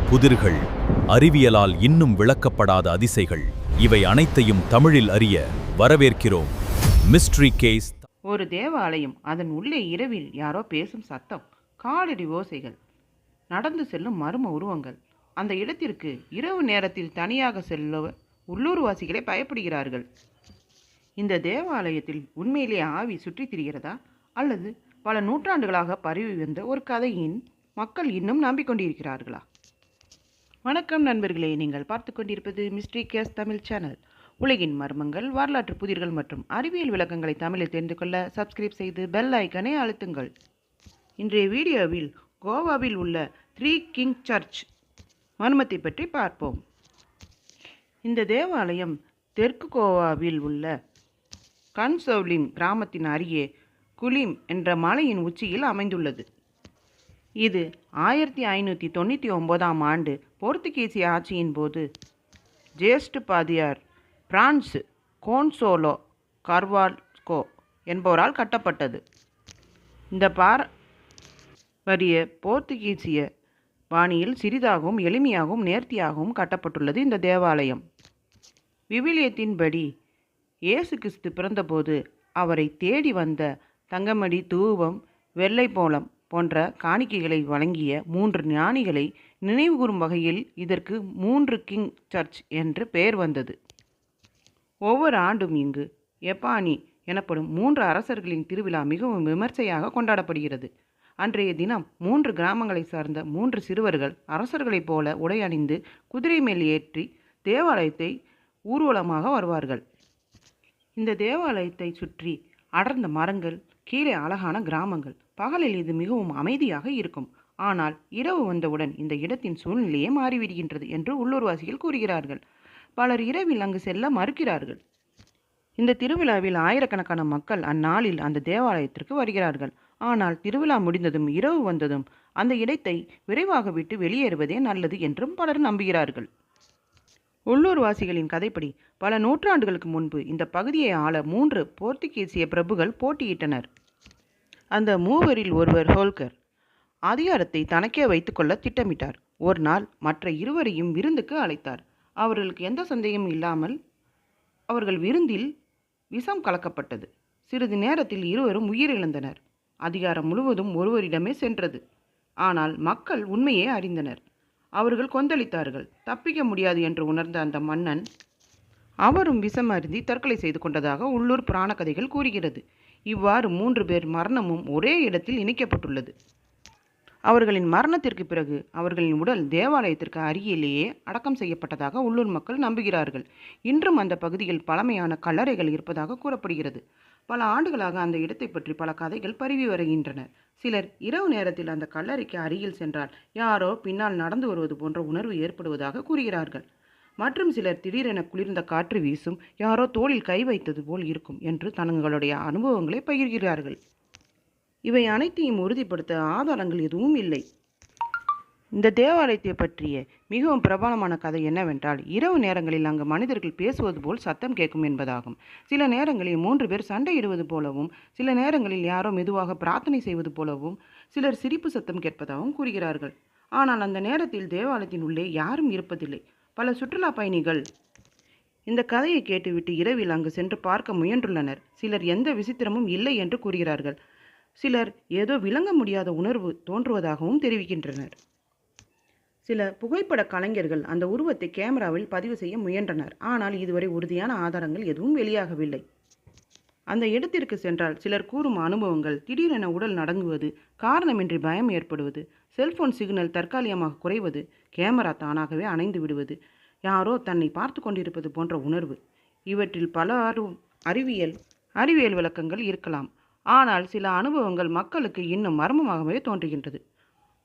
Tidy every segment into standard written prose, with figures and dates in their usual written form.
புதிர்கள், அறிவியலால் இன்னும் விளக்கப்படாத அதிசைகள், இவை அனைத்தையும் தமிழில் அறிய வரவேற்கிறோம். Mystery case. ஒரு தேவாலயம், அதன் உள்ளே இரவில் யாரோ பேசும் சத்தம், காலடி ஓசைகள், நடந்து செல்லும் மர்ம உருவங்கள். அந்த இடத்திற்கு இரவு நேரத்தில் தனியாக செல்ல உள்ளூர்வாசிகளே பயப்படுகிறார்கள். இந்த தேவாலயத்தில் உண்மையிலே ஆவி சுற்றித் திரிகிறதா, அல்லது பல நூற்றாண்டுகளாக பரவி வந்த ஒரு கதையின் மக்கள் இன்னும் நம்பிக்கொண்டிருக்கிறார்களா? வணக்கம் நண்பர்களே, நீங்கள் பார்த்து கொண்டிருப்பது மிஸ்ட்ரி கேஸ் தமிழ் சேனல். உலகின் மர்மங்கள், வரலாற்று புதிர்கள் மற்றும் அறிவியல் விளக்கங்களை தமிழில் தெரிந்து கொள்ள சப்ஸ்கிரைப் செய்து பெல் ஐக்கனை அழுத்துங்கள். இன்றைய வீடியோவில் கோவாவில் உள்ள த்ரீ கிங் சர்ச் மர்மத்தை பற்றி பார்ப்போம். இந்த தேவாலயம் தெற்கு கோவாவில் உள்ள கன்சோவ்லிம் கிராமத்தின் அருகே குலிம் என்ற மலையின் உச்சியில் அமைந்துள்ளது. இது 1599ஆம் ஆண்டு போர்த்துகீசிய ஆட்சியின் போது ஜேஸ்ட் பாதியார் பிரான்ஸ் கோன்சோலோ கார்வால்ஸ்கோ என்பவரால் கட்டப்பட்டது. இந்த பாரம்பரிய போர்த்துகீசிய பாணியில் சிறிதாகவும் எளிமையாகவும் நேர்த்தியாகவும் கட்டப்பட்டுள்ளது இந்த தேவாலயம். விவிலியத்தின்படி இயேசு கிறிஸ்து பிறந்தபோது அவரை தேடி வந்த தங்கமடி, தூபம், வெள்ளை போலம் போன்ற காணிக்கைகளை வழங்கிய 3 ஞானிகளை நினைவுகூரும் வகையில் இதற்கு 3 கிங் சர்ச் என்று பெயர் வந்தது. ஒவ்வொரு ஆண்டும் இங்கு எப்பானி எனப்படும் 3 அரசர்களின் திருவிழா மிகவும் விமர்சையாக கொண்டாடப்படுகிறது. அன்றைய தினம் 3 கிராமங்களை சார்ந்த 3 சிறுவர்கள் அரசர்களைப் போல உடை அணிந்து குதிரை மேல் ஏற்றி தேவாலயத்தை ஊர்வலமாக வருவார்கள். இந்த தேவாலயத்தை சுற்றி அடர்ந்த மரங்கள், கீழே அழகான கிராமங்கள். பகலில் இது மிகவும் அமைதியாக இருக்கும். ஆனால் இரவு வந்தவுடன் இந்த இடத்தின் சூழ்நிலையே மாறிவிடுகின்றது என்று உள்ளூர்வாசிகள் கூறுகிறார்கள். பலர் இரவில் அங்கு செல்ல மறுக்கிறார்கள். இந்த திருவிழாவில் ஆயிரக்கணக்கான மக்கள் அந்நாளில் அந்த தேவாலயத்திற்கு வருகிறார்கள். ஆனால் திருவிழா முடிந்ததும் இரவு வந்ததும் அந்த இடத்தை விரைவாக விட்டு வெளியேறுவதே நல்லது என்றும் பலர் நம்புகிறார்கள். உள்ளூர்வாசிகளின் கதைப்படி பல நூற்றாண்டுகளுக்கு முன்பு இந்த பகுதியை ஆள 3 போர்த்துகீசிய பிரபுகள் போட்டியிட்டனர். அந்த 3வரில் ஒருவர் ஹோல்கர் அதிகாரத்தை தனக்கே வைத்துக்கொள்ள திட்டமிட்டார். ஒரு நாள் மற்ற 2வரையும் விருந்துக்கு அழைத்தார். அவர்களுக்கு எந்த சந்தேகமும் இல்லாமல் அவர்கள் விருந்தில் விஷம் கலக்கப்பட்டது. சிறிது நேரத்தில் 2வரும் உயிரிழந்தனர். அதிகாரம் முழுவதும் ஒருவரிடமே சென்றது. ஆனால் மக்கள் உண்மையை அறிந்தனர். அவர்கள் கொந்தளித்தார்கள். தப்பிக்க முடியாது என்று உணர்ந்த அந்த மன்னன் அவரும் விஷம் அருந்தி தற்கொலை செய்து கொண்டதாக உள்ளூர் புராண கதைகள் கூறுகிறது. இவ்வாறு 3 பேர் மரணமும் ஒரே இடத்தில் இணைக்கப்பட்டுள்ளது. அவர்களின் மரணத்திற்கு பிறகு அவர்களின் உடல் தேவாலயத்திற்கு அருகிலேயே அடக்கம் செய்யப்பட்டதாக உள்ளூர் மக்கள் நம்புகிறார்கள். இன்றும் அந்த பகுதியில் பழமையான கல்லறைகள் இருப்பதாக கூறப்படுகிறது. பல ஆண்டுகளாக அந்த இடத்தை பற்றி பல கதைகள் பரவி வருகின்றன. சிலர் இரவு நேரத்தில் அந்த கல்லறைக்கு அருகில் சென்றால் யாரோ பின்னால் நடந்து வருவது போன்ற உணர்வு ஏற்படுவதாக கூறுகிறார்கள். மற்றும் சிலர் திடீரென குளிர்ந்த காற்று வீசும், யாரோ தோளில் கை வைத்தது போல் இருக்கும் என்று தங்களுடைய அனுபவங்களை பகிர்கிறார்கள். இவை அனைத்தையும் உறுதிப்படுத்த ஆதாரங்கள் எதுவும் இல்லை. இந்த தேவாலயத்தை பற்றிய மிகவும் பிரபலமான கதை என்னவென்றால், இரவு நேரங்களில் அங்கு மனிதர்கள் பேசுவது போல் சத்தம் கேட்கும் என்பதாகும். சில நேரங்களில் 3 பேர் சண்டையிடுவது போலவும், சில நேரங்களில் யாரோ மெதுவாக பிரார்த்தனை செய்வது போலவும், சிலர் சிரிப்பு சத்தம் கேட்பதாகவும் கூறுகிறார்கள். ஆனால் அந்த நேரத்தில் தேவாலயத்தின் உள்ளே யாரும் இருப்பதில்லை. பல சுற்றுலா பயணிகள் இந்த கதையை கேட்டுவிட்டு இரவில் அங்கு சென்று பார்க்க முயன்றுள்ளனர். சிலர் எந்த விசித்திரமும் இல்லை என்று கூறுகிறார்கள். சிலர் ஏதோ விளங்க முடியாத உணர்வு தோன்றுவதாகவும் தெரிவிக்கின்றனர். சில புகைப்பட கலைஞர்கள் அந்த உருவத்தை கேமராவில் பதிவு செய்ய முயன்றனர். ஆனால் இதுவரை உறுதியான ஆதாரங்கள் எதுவும் வெளியாகவில்லை. அந்த இடத்திற்கு சென்றால் சிலர் கூறும் அனுபவங்கள், திடீரென உடல் நடுங்குவது, காரணமின்றி பயம் ஏற்படுவது, செல்போன் சிக்னல் தற்காலிகமாக குறைவது, கேமரா தானாகவே அணைந்து விடுவது, யாரோ தன்னை பார்த்து கொண்டிருப்பது போன்ற உணர்வு. இவற்றில் பலரும் அறிவியல் விளக்கங்கள் இருக்கலாம். ஆனால் சில அனுபவங்கள் மக்களுக்கு இன்னும் மர்மமாகவே தோன்றுகின்றது.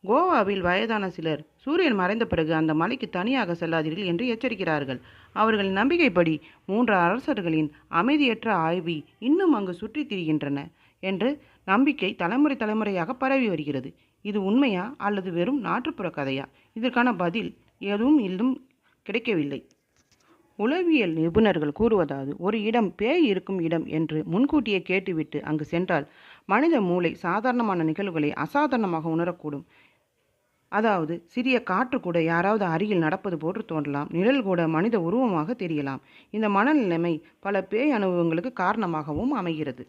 கோவாவில் வயதான சிலர் சூரியன் மறைந்த பிறகு அந்த மலைக்கு தனியாக செல்லாதீர்கள் என்று எச்சரிக்கிறார்கள். அவர்களின் நம்பிக்கைப்படி 3 அரசர்களின் அமைதியற்ற ஆய்வி இன்னும் அங்கு சுற்றித் திரிகின்றன என்று நம்பிக்கை தலைமுறையாக பரவி வருகிறது. இது உண்மையா அல்லது வெறும் நாட்டுப்புற கதையா? இதற்கான பதில் எதுவும் இன்னும் கிடைக்கவில்லை. உளவியல் நிபுணர்கள் கூறுவதாவது, ஒரு இடம் பேய் இருக்கும் இடம் என்று முன்கூட்டியே கேட்டுவிட்டு அங்கு சென்றால் மனித மூளை சாதாரணமான நிகழ்வுகளை அசாதாரணமாக உணரக்கூடும். அதாவது சிறிய காற்று கூட யாராவது அருகில் நடப்பது போன்று தோன்றலாம். நிழல் கூட மனித உருவமாக தெரியலாம். இந்த மனநிலைமை பல பேய் அனுபவங்களுக்கு காரணமாகவும் அமைகிறது.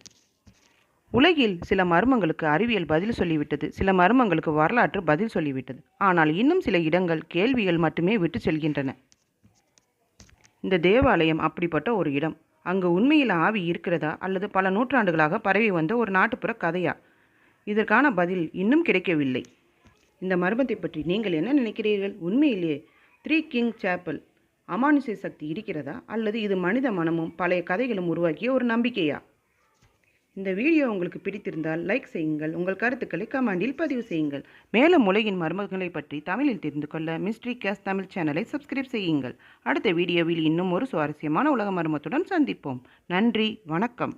உலகில் சில மர்மங்களுக்கு அறிவியல் பதில் சொல்லிவிட்டது. சில மர்மங்களுக்கு வரலாற்று பதில் சொல்லிவிட்டது. ஆனால் இன்னும் சில இடங்கள் கேள்விகள் மட்டுமே விட்டு செல்கின்றன. இந்த தேவாலயம் அப்படிப்பட்ட ஒரு இடம். அங்கு உண்மையில் ஆவி இருக்கிறதா அல்லது பல நூற்றாண்டுகளாக பரவி வந்த ஒரு நாட்டுப்புற கதையா? இதற்கான பதில் இன்னும் கிடைக்கவில்லை. இந்த மர்மத்தை பற்றி நீங்கள் என்ன நினைக்கிறீர்கள்? உண்மையிலேயே த்ரீ கிங் சேப்பல் அமானுஷ்ய சக்தி இருக்கிறதா அல்லது இது மனித மனமும் பழைய கதைகளும் உருவாக்கிய ஒரு நம்பிக்கையா? இந்த வீடியோ உங்களுக்கு பிடித்திருந்தால் லைக் செய்யுங்கள். உங்கள் கருத்துக்களை கமெண்டில் பதிவு செய்யுங்கள். மேலும் உலகின் மர்மங்களை பற்றி தமிழில் தெரிந்து கொள்ள மிஸ்ட்ரி கேஸ் தமிழ் சேனலை சப்ஸ்கிரைப் செய்யுங்கள். அடுத்த வீடியோவில் இன்னும் ஒரு சுவாரஸ்யமான உலக மர்மத்துடன் சந்திப்போம். நன்றி, வணக்கம்.